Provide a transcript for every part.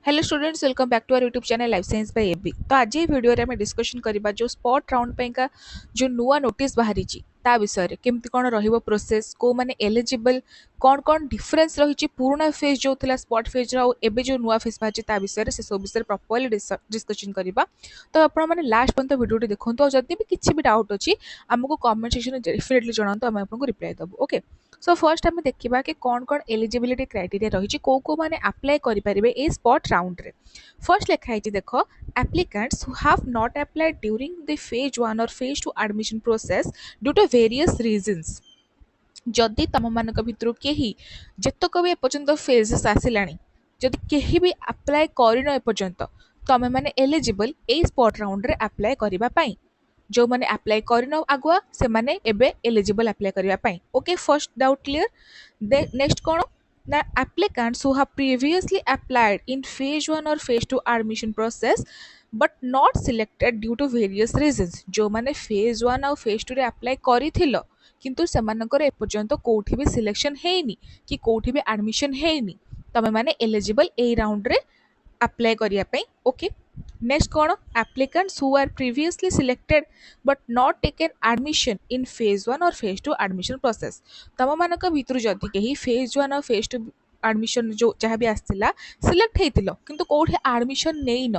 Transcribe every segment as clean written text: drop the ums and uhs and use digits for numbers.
Hello students, welcome back to our YouTube channel life science by AB. तो आज ये video रे हमें डिस्कशन करबा जो स्पॉट राउंड पे का जो नुआ नोटिस बाहरी ता विषय रे केमती कोन रहिबो प्रोसेस को माने एलिजिबल कोन कोन डिफरेंस रही पुराना फेज जो थिला स्पॉट फेज रा एबे जो नुआ फेज बाहरी ता विषय रे से सब विषय प्रॉपर्ली डिस्कशन करबा। तो आपण माने लास्ट पर्यंत वीडियो टी देखंतु और जदी भी किछि भी डाउट अछि हमको कमेंट सेक्शन में डेफिनेटली जणांतु, हम आपको रिप्लाई दबो। ओके, सो फर्स्ट आम देखा कि कौन कौन एलिजिबिलिटी क्राइटेरिया रही को मैंने अप्लाई करेंगे ए स्पॉट राउंड रे। फर्स्ट लिखाई देख, applicants who have not applied during the phase 1 और phase 2 admission process due to various reasons. जदि तुम मान भितर कहीं जितक भी एपर्यंत फेजेस आसला जदि कहीं भी अप्लाई करन एपर्यंत तुम मैंने एलिजिबल ए स्पॉट राउंड रे अप्लाई करने जो मैंने अप्लाई करन आगुआ से माने एबे एलिजिबल अप्लाई करने। Okay, first doubt clear. Next कौन ना, applicants who have previously applied in phase 1 और phase 2 admission process but not selected due to various reasons। जो माने phase 1 और phase 2 रे अप्लाई करिथिलो किंतु सेमानकर एपर्यंत कोठी भी सिलेक्शन हेनी कि कोठी भी एडमिशन हेनी, तमे माने एलिजिबल ए राउंड रे अप्लाई करिया पई। ओके, नेक्स्ट कौन, applicants who are previously selected but not taken admission in phase 1 और फेज 2 एडमिशन प्रोसेस। तम मानक भितर जदि कहीं फेज 1 और फेज 2 एडमिशन जो जहाँ भी आसला सिलेक्ट होइतिलो किंतु कोठी एडमिशन नेइन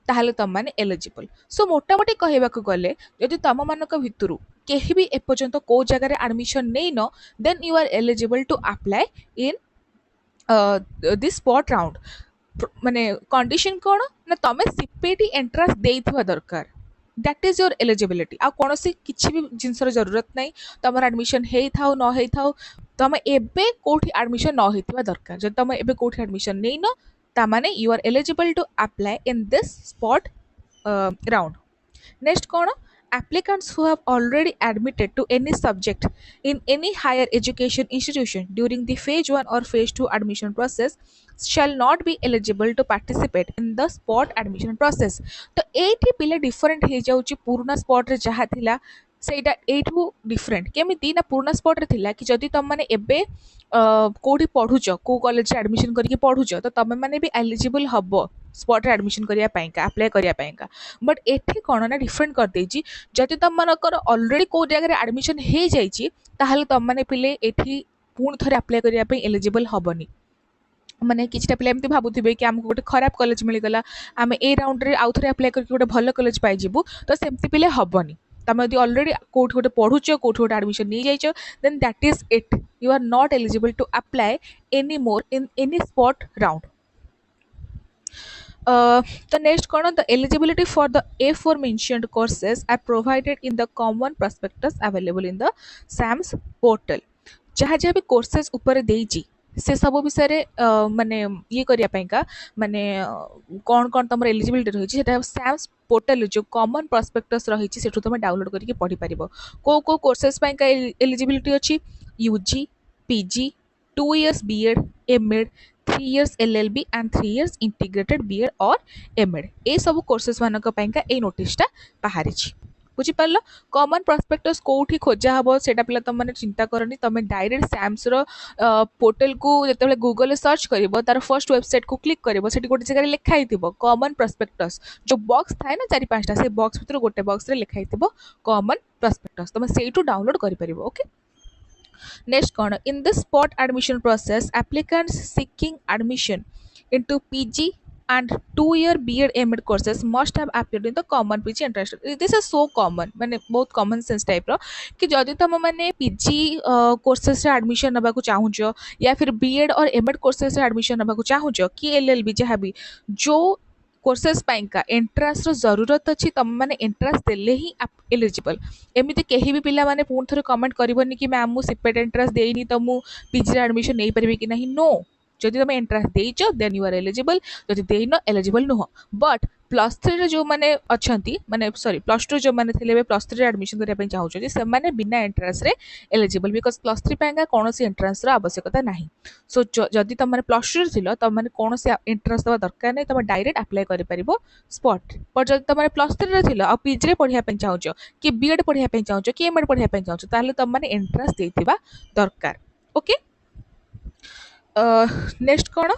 ताहले तम माने एलिजिबल। सो मोटामोटी कहबाकू गले जदि तम मानक भितर केही भी एपर्यंत को जगह एडमिशन नेइन then you are eligible to apply in this spot round. माने कंडीशन कौन ना, तमे सीपीटी एंट्रेंस देइथिबा दरकार, दैट इज योर एलिजिबिलिटी। आ कोनोसी किछि भी जिंसर जरूरत नहीं, तमर एडमिशन हेई थाउ न हेई थाउ तमे एबे कोठी एडमिशन न हेतिबा दरकार। जब तमे एबे कोठी एडमिशन नेइ न ता माने you are eligible to apply in this spot round. Next कौन, applicants who have already admitted to any subject in any higher education institution during the phase 1 or phase 2 admission process shall not be eligible to participate in the spot admission process। तो एठी पिले different हे जाउची पुराना spot रे जहा थिला सेटा एठू different केमिति ना, पुराना स्पॉट रे थिला कि जदि तुम माने एबे कोठी पढुच को कॉलेज रे एडमिशन करके पढुच तो तुम माने भी एलिजिबल हबो स्पॉट रे एडमिशन करिया पाइका अप्लाई करिया पाइका। बट एठी कोन ना डिफरेंट कर देजी, जदि तुम मानकर ऑलरेडी को जगह एडमिशन हे जाइची ताहले तुम माने पिले एठी पुण थरे अप्लाई करिया पे एलिजिबल हबनी। माने किछटा पिला एमती भाबुथिबे कि हमको गोटे खराब कॉलेज मिलगला आम ए राउंड रे आउ थरे अप्लाई करके गोटे भल कॉलेज पाई जिबु, तो सेमती पिले हबनी। तुम यदि ऑलरेडी कोठ गोटे पढ़ुच कोठ गोटे एडमिशन नहीं जाइछ then that is it, you are not eligible to apply any more in any spot round. The next corner, the eligibility for the aforementioned courses are provided in the common prospectus available in the SAMS portal। जहाँ जहाँ भी courses ऊपर देइची से सब विषय रे माने ये करिया पाइका माने कौन कौन तुम एलिजिबिलिटी रही है सैम्स पोर्टल जो कॉमन प्रॉस्पेक्टस रही सेठू तुम डाउनलोड करके पढ़ी पारिबो। को कोर्सेज पाइका एलिजिबिलिटी अछि, UG, PG, 2 years BEd, MEd, 3 years LLB and 3 years integrated BEd और एमएड। ए सब कोर्सेज मानक पाइका ए नोटिसटा बाहरी बुझी पारल। कॉमन प्रॉस्पेक्टस कोठी खोजा हबो सेटा पिला तुम माने चिंता करनी, तुम डायरेक्ट सैम्स रो पोर्टल को जेतेबेले गूगल रे सर्च करिवो तार फर्स्ट वेबसाइट को क्लिक करिवो सेठी गोटे जगह लिखा हिथिबो कॉमन प्रॉस्पेक्टस, जो बॉक्स थाए ना 4-5टा से बॉक्स भितर गोटे बॉक्स रे लिखा हिथिबो कॉमन प्रॉस्पेक्टस, तुम सेइटू डाउनलोड करि परिबो। ओके, नेक्स्ट कौन, इन this spot admission process applicants seeking admission into PG and 2 year B.Ed M.Ed courses must have appeared in the common PG entrance। this is so common माने बहुत common sense type रो कि जदि तुम माने PG courses रे admission नबा को चाहूचो या फिर बीएड और एमएड कोर्सेस रे एडमिशन नबा को चाहूचो कि एलएलबी जहाँ भी जो कोर्सेस पाइका एंट्रांस रो जरूरत अच्छी तुम माने एंट्रांस देले ही एलिजिबल। एमिति केही भी पिला माने पुण थरे कमेंट करबोनी कि मैम मु सिपेट एंट्रांस देइनी तो मु पीजी रे एडमिशन नहीं परबी कि नहीं। नो, जदि तुम एंट्रांस देइछ देन यू आर एलिजिबल, जदि देइनो एलिजिबल नुह। बट प्लस 3 रे जो माने अछंती माने सॉरी प्लस 2 जो माने थिले प्लस 3 रे एडमिशन करिया पय चाहउछ से माने बिना एंट्रांस रे एलिजिबल, बिकॉज़ प्लस 3 पाएगा कोनोसी एंट्रांस रो आवश्यकता नाही। सो जदि तुम माने प्लस 2 रे थिलो तुम माने कोनोसी एंट्रांस दवा दरकार नै, तुम डायरेक्ट अप्लाई करि परिबो स्पॉट। पर जदि तुम माने प्लस 3 रे थिलो आ पीजी रे पढिया पय चाहउछ कि बीएड पढिया पय चाहउछ कि एमएड पढिया पय चाहउछ ताले तुम माने एंट्रांस देथिबा दरकार। ओके, नेक्स्ट कौन,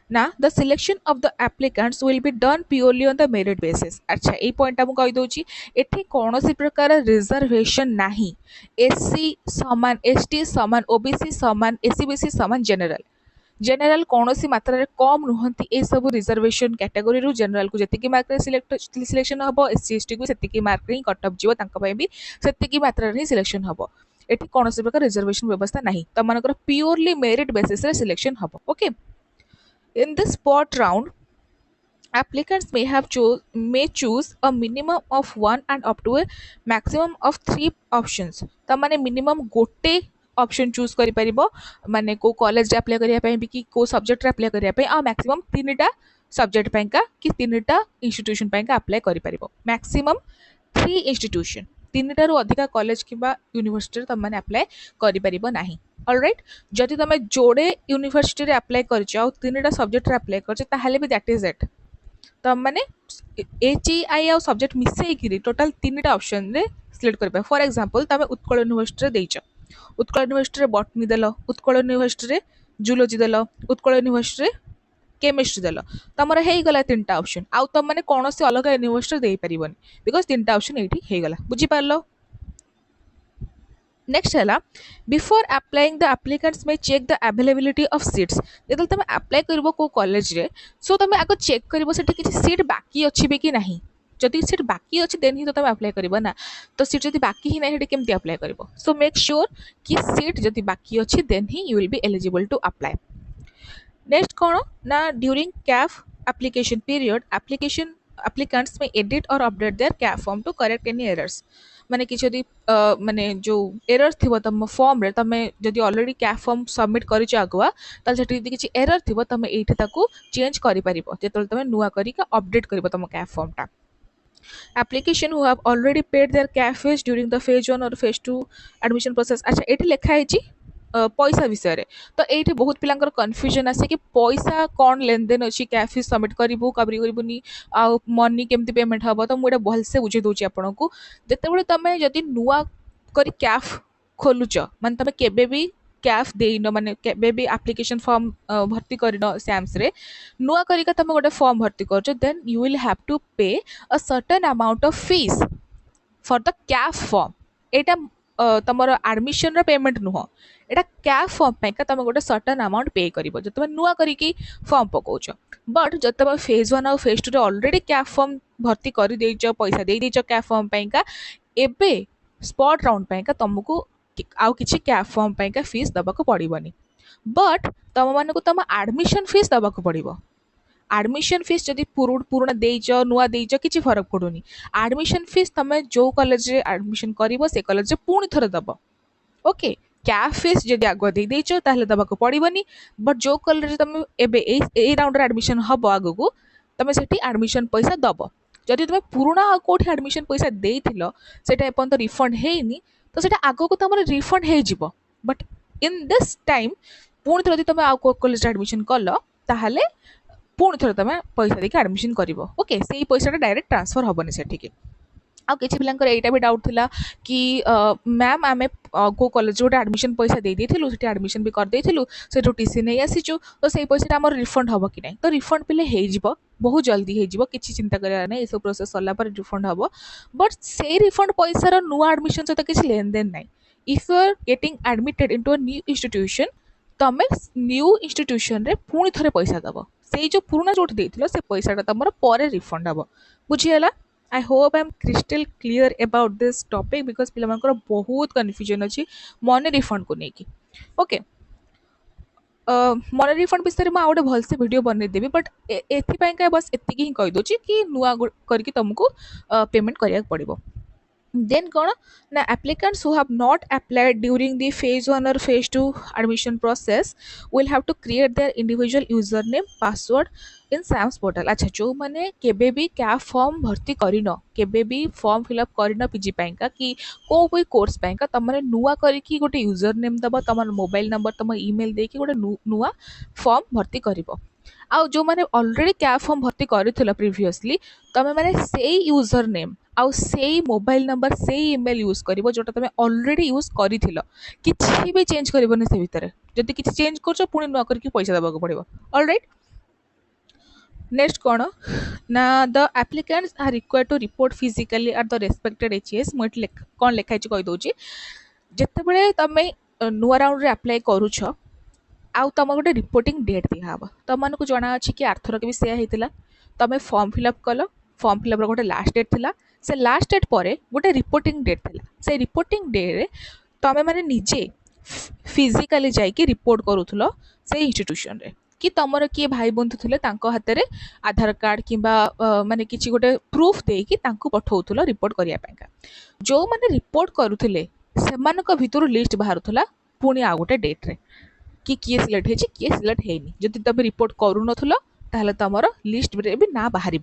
ना the selection of the applicants will be done purely on the merit basis. अच्छा ये पॉइंटा मुझे कहीदे एठी कौन सी प्रकार रिजर्वेशन नाही। एससी समान, एसटी समान, ओबीसी समान, एससीबीसी समान, जनरल जनरल कौन सी मात्रा रे कम नुहति ए सब रिजर्वेशन कैटेगरी रु जनरल को जति मार्क रे सिलेक्शन हम एससी एसटी को सेतिकी मार्क रे कटअप जीव तांका पय भी सेतिकी मात्रा रे सिलेक्शन हम। एठी कौन सी प्रकार रिजर्वेशन व्यवस्था नहीं, तम मानकर प्योरली मेरिट बेसिस रे सिलेक्शन हम। Okay, in this spot round applicants may choose a minimum of one and up to a maximum of three options। त माने मिनिमम गोटे ऑप्शन चूज करि परिबो, माने को कॉलेज रे अप्लाई करिया पय भी कि को सब्जेक्ट रे अप्लाई करिया पय आ मैक्सिमम तीनटा सब्जेक्ट पयका कि तीनटा इंस्टीट्यूशन पयका अप्लाई करि परिबो। मैक्सिमम 3 इंस्टीट्यूशन, तीनटा रु अधिका कॉलेज किबा यूनिवर्सिटी रे त माने अप्लाई करि परिबो नाही। ऑलराइट, जदि तुम जोड़े यूनिवर्सिटी रे अप्लाई करछ आ तीनटा सब्जेक्ट रे अप्लाई करछ ताहले भी दैट इज इट। तम माने एचईआई आ सब्जेक्ट मिसई कि टोटल तीनटा ऑप्शन रे सिलेक्ट करबा। फॉर एग्जांपल तुम उत्कल यूनिवर्सिटी रे देइछ, उत्कल यूनिवर्सिटी रे बॉटनी देलो, उत्कल यूनिवर्सिटी रे जूलॉजी देलो, उत्कल यूनिवर्सिटी रे केमिस्ट्री देलो, तमर हेई गला तीनटा ऑप्शन। आ तुम माने कोनोसी अलग यूनिवर्सिटी देई परिबनी बिकॉज़ तीनटा ऑप्शन एठी हेई गला। बुझी पारलो? नेक्स्ट है बिफोर अप्लाइंग द एप्लिकेंट्स में check the availability of seats. जो तुम अप्लाई कर कॉलेज रे सो तुम आगे चेक कर किसी सीट बाकी अच्छी भी कि नहीं। जदि सीट बाकी अच्छी देन ही तो तुम अप्लाई कर ना, तो सीट जब बाकी ही नहीं केमती अप्लाई कर। सो मेक श्योर कि सीट जदि बाकी अच्छी देन ही you will be eligible to apply. Next कौन ना during CAF application period application applicants may edit or update their CAF form to correct any errors। माने किसी यदि माने जो एरर थी तुम फॉर्म रे तमे जदि ऑलरेडी कैफ फॉर्म सबमिट करिछ आगुआ ताल सेठी यदि किसी एरर थी तमे एठी ताकू चेंज करि परिबो जेतल तमे नुवा करी का अपडेट करिबो तम कैफ फॉर्म टा। application who have already paid their CAF fees during the phase 1 or phase 2 admission process। अच्छा एठी लिखा है पैसा विषय रे, तो ये बहुत पिलांकर कन्फ्यूजन आसे कि पैसा कौन लेन देन अच्छी कैफ फीस सबमिट करू करूनी आ मनी केमती पेमेंट हम। तो मुझे भलसे बुझे दूसरी आपन को जिते तुम जदि नुआ करी कैफ खोलुच माने तुम केबे भी कैफ देन माने केबे भी एप्लिकेशन फॉर्म भर्ती करन सैम्स रे नुआ करिका तुम गोटे फॉर्म भर्ती करछ then you will have to pay a certain amount of fees for the CAF form. एटा तुम एडमिशन पेमेंट नुह, एटा कैफ फॉर्म पे तुम गोटे सर्टेन अमाउंट पे कर जो तुम नुआ करिकी फॉर्म पकाउछ। बट जब तुम फेज 1 और फेज 2 ऑलरेडी कैफ फॉर्म भर्ती कर देइछ पैसा दे देइछ कैफ फॉर्म पेका एबे स्पॉट राउंड पेका तुमको आउ किछि कैफ फॉर्म पेका फीस दबाको पड़िबनी। बट तुम मानको तुम एडमिशन फीस दबाको पड़िबो। एडमिशन फीस जदि पुराना देइछ नुआ देइछ किछि फरक पड़ुनी। एडमिशन फीस तुम जो कॉलेज रे एडमिशन करिवो से कॉलेज रे पुणी थर दबो। ओके, कैफ फीस जदि आगुआ दे देइछ ताहले दबाको पड़िबनी। बट जो कॉलेज रे तुम एबे ए राउंड रे एडमिशन हबो आगु तुम सेठी एडमिशन पैसा दबो। जदि तुम पुराना कोठी एडमिशन पैसा देइथिलो सेटा एपन तो रिफंड हेइनी तो सेटा आगु को तुम रिफंड हे जिवो। बट इन दिस टाइम पुणी थर जदि तुम आ कॉलेज रे एडमिशन कलो ताहले पुणी थर तुम पैसा देके एडमिशन करिवो। ओके, सेही पैसाटा डायरेक्ट ट्रांसफर हबनी सेठी। आ किसी पिलांकर एटा भी डाउट थिला कि मैम आमे को कॉलेज गोटे एडमिशन पैसा दे देथिलु सेठी एडमिशन भी कर देथिलु सेठो टीसी नै आसीचु तो सेही पैसाटा हमर रिफंड हबो कि नै। तो रिफंड पिले हे जिवो, बहुत जल्दी हे जिवो, किछि चिंता करिया नै। एसो प्रोसेस सरला पर रिफंड हबो। बट से रिफंड पैसा रो नुआ एडमिशन सहित किछि लेन देन नै। If you are getting admitted into a new institution तमे न्यू इंस्टीट्यूशन रे पुणी थरे पैसा दबो, से जो पुराना जोट देथिलो से पैसाटा तमरो परे रिफंड हबो। बुझियला? I hope I am crystal clear about this topic because पिलामानकर बहुत कन्फ्यूजन अच्छी मनी रिफंड को लेकिन। ओके, मनी रिफंड विषय में आउटे भलसे वीडियो बनई देवी बट एथिपाई बस एतिकी ही कही दूची कि नुआ करके तुमको पेमेंट करिया पड़िबो। Then कौन ना applicants who have not applied during the phase 1 or phase 2 admission process will have to create their individual username password in SAMS portal। अच्छा, जो मैंने केबे भी कैफ फॉर्म भर्ती करिनो केबे भी फॉर्म फिलअप करिनो पीजी पाइंका कि कोई कोर्स पाइंका तमने नुआ करिकी गोटे यूजर नेम दबो, तमर मोबाइल नंबर तम ईमेल देकी गोटे नुआ फॉर्म भर्ती करिवो। आउ जो मैंने ऑलरेडी कैफ फॉर्म भर्ती करिथिलो प्रीवियसली तमे माने सेही यूजर नेम आउ सेही मोबाइल नंबर सेही ईमेल यूज करिवो जोटा तमे ऑलरेडी यूज करिथिलो, किछि भी चेंज करिवोनी से भितर। जदि किछि चेंज करछो पुणी नुआ करके पैसा दबाको पड़िबो। ऑलराइट, नेक्स्ट कौन ना the applicants are required to report physically are the respected HS मुझे कौन लिखाई कहीदे जितेबाला तुम नुआ राउंड रे अप्लाई करुछ आउ तुम गोटे रिपोर्टिंग डेट दिहब तुमको जना अच्छी कि आर्थरक भी सेया होता तुम फॉर्म फिलअप कल फॉर्म फिलअप गोटे लास्ट डेट थिला से लास्ट डेट पर गोटे रिपोर्टिंग डेट थिला से रिपोर्टिंग डे रे तुम मैंने निजे फिजिकाली जाइए रिपोर्ट करूल से इंस्टीट्यूशन रे कि तुमर किए भाई बंधु थे हाथ में आधार कार्ड कि माने किसी गोटे प्रूफ देकी पठाऊल रिपोर्ट करने जो मैंने रिपोर्ट करुले से भितर लिस्ट बाहर पुणी आ गोटे डेट्रे कि किए सिलेक्ट होती किए सिलेक्ट होनी जदि तुम रिपोर्ट करूल तुम लिस्ट रे भी ना बाहर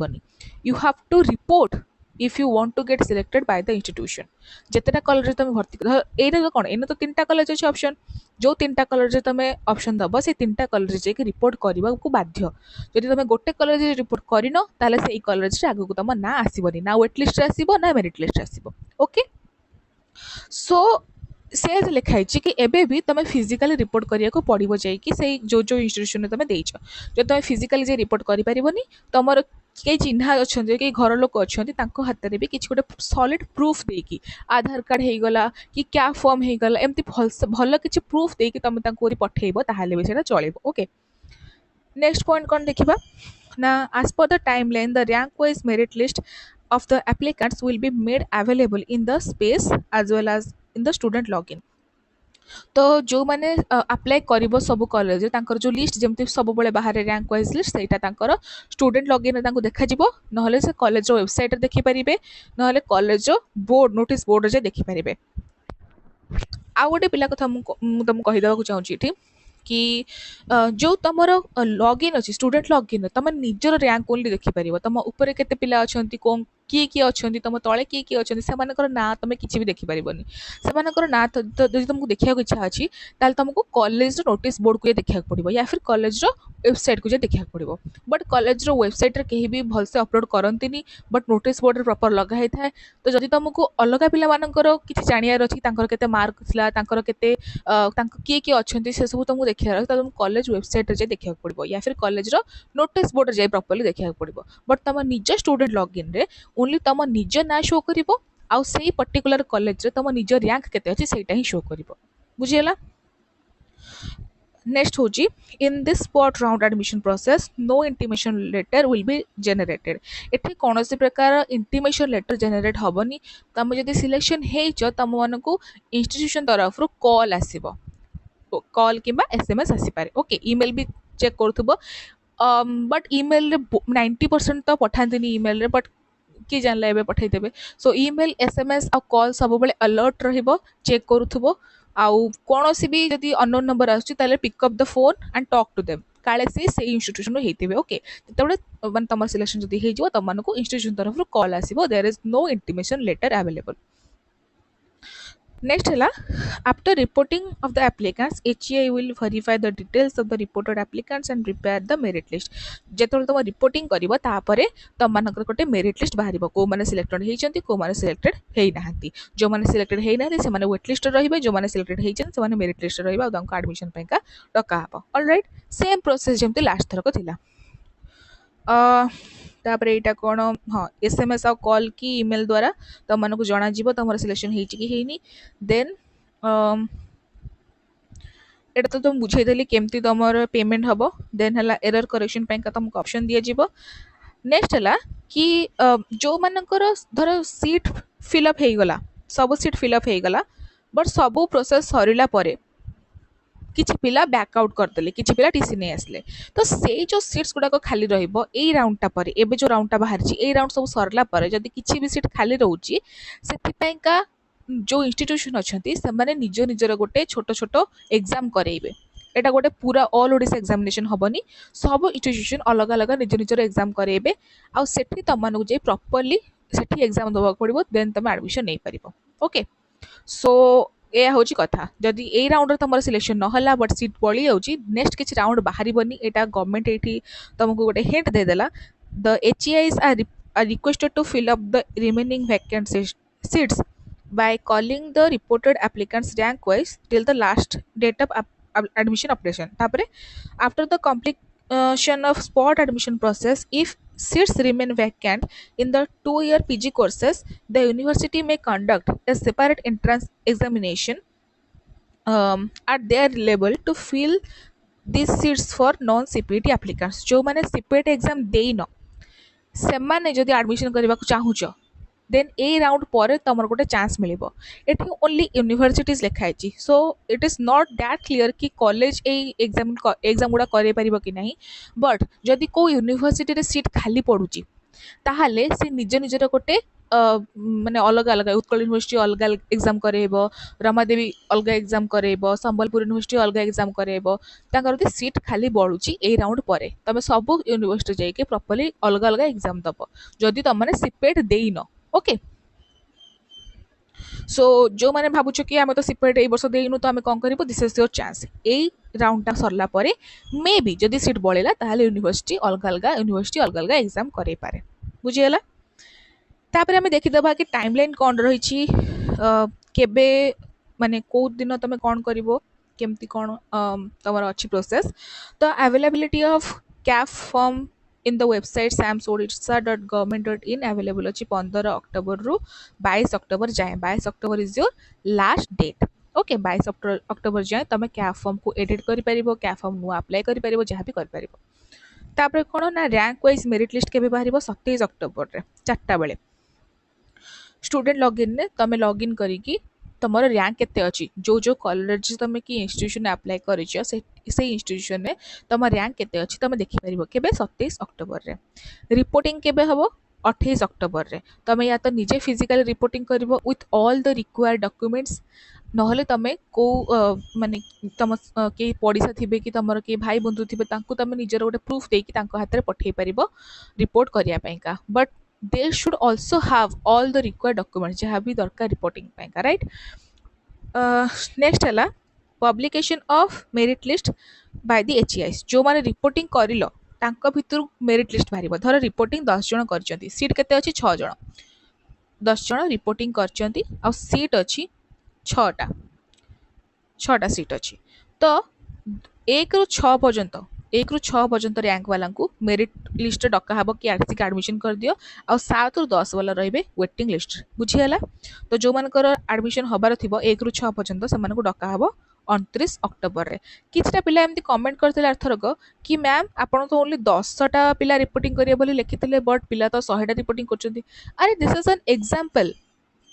you have to report if you want to get selected by the institution जितेटा कॉलेज तुम भर्ती ये कौन एने तो 3टा कॉलेज अच्छे ऑप्शन जो 3टा कॉलेज तुम ऑप्शन दब से 3टा कॉलेज जाके रिपोर्ट करने को बाध्य जदि तुम गोटे कॉलेज रिपोर्ट करन ताले से कॉलेज आगू तुम ना आसबनी ना वेट लिस्ट आसब ना मेरिट लिस्ट आसब ओके सो से लिखाई कि एबे भी तुम फिजिकली रिपोर्ट करने को पड़ो जाकि जो जो इंस्टीट्यूशन तुम देच जो तुम फिजिकली जे रिपोर्ट करें तुम कई चिन्हा अच्छा कि घर लोक अच्छा हाथ में भी किसी गोटे सॉलिड प्रूफ देकी आधार कार्ड हो गला कि क्या फॉर्म हो गला एमती भल किसी प्रूफ देकी तुम पठेब ताहले भी सेटा चलेबो ओके नेक्स्ट पॉइंट कौन देखा ना as per the timeline the rank wise merit list of the applicants will be made available in the space as well as in the student login तो जो मैंने अप्लाई कर सब कॉलेज जो list जमी सब बाहर रैंक वाइज लिस्ट से स्टूडेंट लॉगिन देखा ना से कॉलेज वेबसाइट देखिपारे ना कॉलेज बोर्ड नोटिस बोर्ड रे देखिपारे आउ गोटे पिला कथा तुमको कहीदेक चाहिए कि जो तुम लॉगिन अच्छी स्टूडेंट लॉगिन तुम निजर रैंक ओनली देखिपर तुम ऊपर केते पिला अच्छा कौन किए किए अच्छा तुम तले किए किए अच्छा से ना तुम किसी भी देखिपारे से ना जब तुमको देखा इच्छा अच्छी तुमको कॉलेज नोटिस बोर्ड को देखा पड़ो या फिर कॉलेज वेबसाइट को देखा पड़ो बट कॉलेज वेबसाइट कहीं भी भलसे अपलोड करती बट नोटिस बोर्ड प्रॉपर लगाई था तो जब तुमको अलग पिलाମାନଙ୍କର କିଛି ଜାଣିବାର ଅଛି ତାଙ୍କର କେତେ ମାର୍କ ଥିଲା ତାଙ୍କର କେତେ କିଏ କିଏ ଅଛନ୍ତି ସେ ସବୁ तुमको ଦେଖିବାର ଅଛି तुम कॉलेज वेबसाइट रे देखा पड़ो या फिर कॉलेज नोटिस बोर्ड जाए प्रॉपर्ली देखा पड़ो बट तुम निज स्टूडेंट लॉगिन रे ओनली तुम निज ना शो करिवो आउ सेही पर्टिकुलर कॉलेज रे तुम निज रैंक केते अछि सेटा ही शो करिवो बुझियला नेक्स्ट होची in this spot round admission process no intimation letter will be generated एठी कौनसी प्रकार इंटीमेशन लेटर जनरेट हबनी तुम जदि सिलेक्शन हेइछ तुम मानकू इंस्टीट्यूशन तरफ कॉल आसीबो कॉल किंबा एसएमएस आसी पारे ओके ईमेल भी चेक करथबो बट ईमेल रे 90% तो पठांतिनी ईमेल रे बट कि जानले एबे पठाई देबे सो ईमेल एसएमएस आ कॉल सब बेले अलर्ट रहिबो चेक करूथबो आउ कोनोसी भी जदि अननोन नंबर आछी ताले pick up the phone and talk to them काले से इंस्टीट्यूशन रो हेतिबे ओके तबे मन तमर सिलेक्शन जदि हे जिवो तम मानको इंस्टीट्यूशन तरफ रो कॉल आसीबो there is no intimation letter available Next है after reporting of the applicants, HEI will verify the details of the reported applicants and prepare the merit list. जेतोल तुम रिपोर्टिंग करिवो तापरे तुम मानकर गोटे मेरिट लिस्ट बाहरिबो को माने सिलेक्टेड हेइचंती को माने सिलेक्टेड हेइ नाहंती जो माने सिलेक्टेड हेइ नाहंती से माने वेट लिस्ट रहिबे जो माने सिलेक्टेड हेइचंती से माने मेरिट लिस्ट रहिबा और तांको एडमिशन पैका डका हबो ऑलराइट सेम प्रोसेस जेमती लास्ट थरक थिला तापर एटा कौन हाँ एसएमएस आ कॉल की ईमेल द्वारा तुम मानक जना जीव तुम सिलेक्शन होइछि कि हेइनी देन एटा तो तुम बुझेदेली केमती तुम पेमेंट हम देन है एरर करेक्शन पैका तुमको ऑप्शन दिया जीव नेक्स्ट है कि जो मानकर धर सीट फिलअप हो गला सब सीट फिलअप हो गला बट सब प्रोसेस सरला परे किछि पिला बैकआउट करदेले किछि पिला टीसी नहीं आसले तो से जो सीट्स गुड़ाक खाली रहिबो एई राउंडटा परे एबे जो राउंडटा बाहरची एई राउंड सब सरला परे जदि किछि भी सीट खाली रहउची सेतिपैका जो इंस्टीट्यूशन अच्छी से निज निजर गोटे छोट छोट एग्जाम करेबे एटा गोटे पूरा ऑल ओडिशा एग्जामिनेशन हबनी सब इंस्टीट्यूशन अलग अलग निज निजर एग्जाम करेबे आ सेठी तमनकु जे प्रॉपर्ली सेठी एग्जाम दवा पड़िबो देन तमे एडमिशन नै परिबो ओके सो या हूँ कथा जदि ए राउंड तुम सिलेक्शन नहला बट सीट पड़ी जाऊँगी नेक्स्ट किसी राउंड बाहर यहाँ गवर्नमेंट ये तुमको गोटे हिंट देदेला the HEIs are requested to fill up the remaining vacant seats by calling the reported applicants rank wise till the last date of admission updation तापरे after the of spot admission process. If seats remain vacant in the 2-year PG courses, the university may conduct a separate entrance examination at their level to fill these seats for non CPT applicants. जो मैंने CPT exam देइन ସେମାନେ ଯଦି admission କରିବାକୁ ଚାହୁଁଛ ଦେନ୍ ଏଇ round ପରେ ତମର ଗୋଟେ ଚାନ୍ସ ମିଳିବ। ଏଠି ଓନ୍ଲି ୟୁନିଭର୍ସିଟିଜ୍ ଲେଖା ହେଇଛି, show it is not that clear କି କଲେଜ ଏଇ ଏକ୍ଜାମ ଗୁଡ଼ା କରେଇ ପାରିବ କି ନାହିଁ। ବଟ୍ ଯଦି କେଉଁ ୟୁନିଭର୍ସିଟିରେ ସିଟ୍ ଖାଲି ପଡ଼ୁଛି ତାହେଲେ ସେ ନିଜ ନିଜର ଗୋଟେ ମାନେ ଅଲଗା ଅଲଗା ଉତ୍କଳ ୟୁନିଭର୍ସିଟି ଅଲଗା ଏକ୍ଜାମ କରେଇବ, ରମାଦେବୀ ଅଲଗା ଏକ୍ଜାମ କରେଇବ, ସମ୍ବଲପୁର ୟୁନିଭର୍ସିଟି ଅଲଗା ଏକ୍ଜାମ କରେଇବ। ତାଙ୍କର ଯଦି ସିଟ୍ ଖାଲି ବଢ଼ୁଛି ଏଇ ରାଉଣ୍ଡ ପରେ ତମେ ସବୁ ୟୁନିଭର୍ସିଟି ଯାଇକି ପ୍ରପରଲି ଅଲଗା ଅଲଗା ଏକ୍ଜାମ ଦେବ ଯଦି ତମମାନେ ସିପେଟ୍ ଦେଇନ। ओके सो जो मैंने भावुच कि आम तो सीपेट ए वर्ष देनु तो आम कौन करूँ दिस इज योर चांस यही राउंडटा सरला परे मे बी जदि सीट बढ़ेगा ताहले यूनिवर्सिटी अलग अलग यूनिवर्सिटी अलग अलग एग्जाम करे पारे बुझीगला। तापर आम देखीदबा कि टाइमलाइन कौन रही केबे माने को दिन तुम कौन कर केमती कौन तुम अच्छी प्रोसेस। तो availability of CAF form in the website samsodisha.government.in available अच्छी 15 अक्टोबर रु 22 अक्टोबर जाए। 22 October is your last date. Okay 22 October जाए तुम कैफ फॉर्म को एडिट कर पारिबो, कैफ फॉर्म नु अप्लाई कर पारिबो, जहाँ भी कर पारिबो। तापर कौन ना रैंक वाइज मेरिट लिस्ट केबे बाहरिबो 27 अक्टोबर रे 4टा बेले स्टूडेंट लॉगिन ने तुम लॉगिन करिकी तुम रैंक केते अच्छी जो जो कॉलेज तुम कि इंस्टीट्यूशन अप्लाई कर इंस्टीट्यूशन में तुम रैंक केते अच्छी तुम देखिपार के 27 अक्टोबर रे। रिपोर्टिंग केबे हम 28 अक्टोबर रे। तुम या तो निजे फिजिकल रिपोर्टिंग कर with all the required documents नहले तुम को माने तुम के पड़िशा थे कि तुम के भाई बंधु थे तुम निजर गोटे प्रूफ देकी हाथ में पठे पार रिपोर्ट करने। But they should also have all the required documents जहाँ भी दरकार रिपोर्टिंग पाएगा राइट। नेक्स्ट है publication of merit list by the HEIs जो माने रिपोर्टिंग करिलो तांको भितर मेरिट लिस्ट बाहर। धर रिपोर्टिंग 10 जन कर सीट केते अच्छी 6 जन 10 जन रिपोर्टिंग कर सीट अच्छी 6टा सीट अच्छी। तो 1 ରୁ 6 पर्यंत 1 ରୁ 6 पर्यंत रैंक वाला मेरिट लिस्ट डका हम कि आसिक आडमिशन कर दियो आ 7 ରୁ 10 वाला रही वेटिंग लिस्ट बुझीगला। तो जो मानकर आडमिशन हबार थी 1 ରୁ 6 पर्यंत से डका हम 29 अक्टोबर रे। किछटा पिला एमती कमेंट करथिले अर्थरक कि मैम आपण तो ओनली 10टा पिला रिपोर्टिंग करिए बोली लिखिथिले बट पिला तो 100टा रिपोर्टिंग करछंती। अरे दिस इज एन एग्जांपल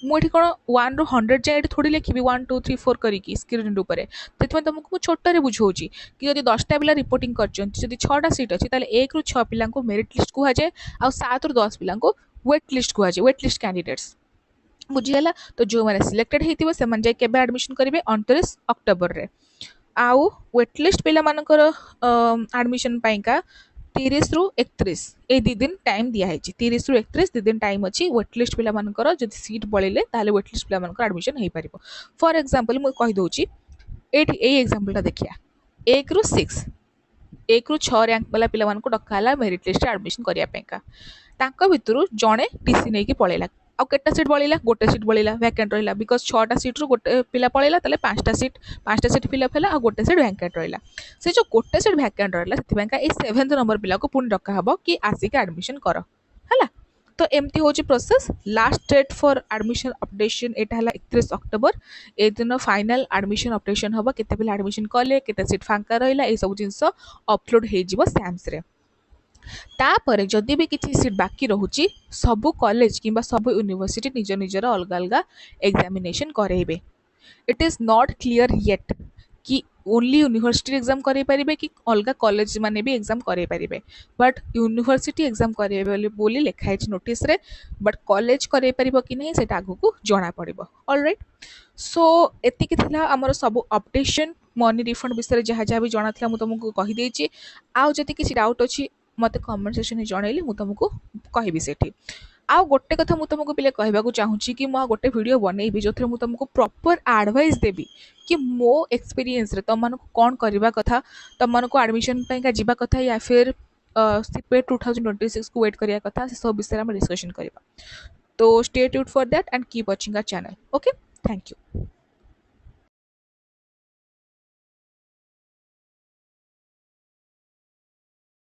मुझे कौन 1 ରୁ 100 जाए थोड़ी लिखी 1 2 3 4 करके स्क्रीन उपर से तुमको छोटे बुझाऊँगी कि जब 10टा पिला रिपोर्टिंग कर 6टा सीट अच्छी 1 ରୁ 6 पिला मेरिट लिस्ट कहुए आ 7 ରୁ 10 पिला वेट लिस्ट कहुए वेट लिस्ट कैंडिडेट्स बुझीगला। तो जो मैंने सिलेक्टेड होते से केबे एडमिशन करेंगे 29 अक्टोबर रे। आउ वेट लिस्ट पिला मानकर एडमिशन पाइका 30 ରୁ 31 ए 2 दिन टाइम दिखाई 30 ରୁ 31 2 दिन टाइम अच्छी वेट लिस्ट पिला मानकर जदि सीट बढ़ले ताले वेट लिस्ट पिला मानकर एडमिशन हो पार। फॉर एग्जांपल मुझे कही दूची एटी एग्जांपल देखिया 1 ରୁ 6 1 ରୁ 6 रैंक वाला पिला मानक डकाला मेरिट लिस्ट एडमिशन करने भितर जड़े टीसी नहीं पलैला आउ केटा सीट बढ़ला गोटे सीट बढ़ला वैकेंट रहा बिकज 6टा सीट रू गोटे पिला पलैला 5टा सीट फिलअप है आ गोटे सीट वैकेंट रहा से जो गोटे सीट वैकेंट रहा से 7th नंबर पिला को पुणी डका हम कि आसिक एडमिशन कर है। तो एमती हूँ process. Last date for admission updation यहाँ है 31 अक्टोबर ए दिन फाइनल एडमिशन अपडेशन हम केते पिला एडमिशन कले केते सीट फांका रहा ये सब जिनस अपलोड हो सैम्स रे। तापर जदि भी किसी सीट बाकी रोचे सबू कॉलेज किंबा सबू यूनिवर्सिटी निज निजर अलग अलग एग्जामिनेशन करेबे। It is not clear yet कि ओनली यूनिवर्सिटी एग्जाम करे पारिबे कि अलग कॉलेज माने भी एग्जाम करे पारिबे बट यूनिवर्सिटी एग्जाम करे बोली लिखा है नोटिस रे बट कॉलेज करे पारिबो कि नहीं सेटा आगु को जाना पड़िबो। ऑलराइट सो एतिकी थिला हमर सब अपडेशन मनी रिफंड विषय जहाँ जहाँ भी जाना था मुझे तुमको कही देछि। आउ जदि किसी डाउट अच्छी मत कमेंट सेक्शन में जनइली मुझे तुमको कहबी सेठी। आउ गोटे कथा मुझे तुमको पिले कहबाकू चाहूँगी कि मुझे गोटे वीडियो बनइबी जो मुझे तुमको प्रॉपर एडवाइस देबी कि मो एक्सपीरियंस रे तुम मानको कौन करबा कथा तुम मानको एडमिशन पाइका जीवा कथा या फिर सीपेट 2026 को वेट करिया कथा से सब विषय में डिस्कशन करबा। तो stay tuned for that and keep watching our channel. Okay thank you.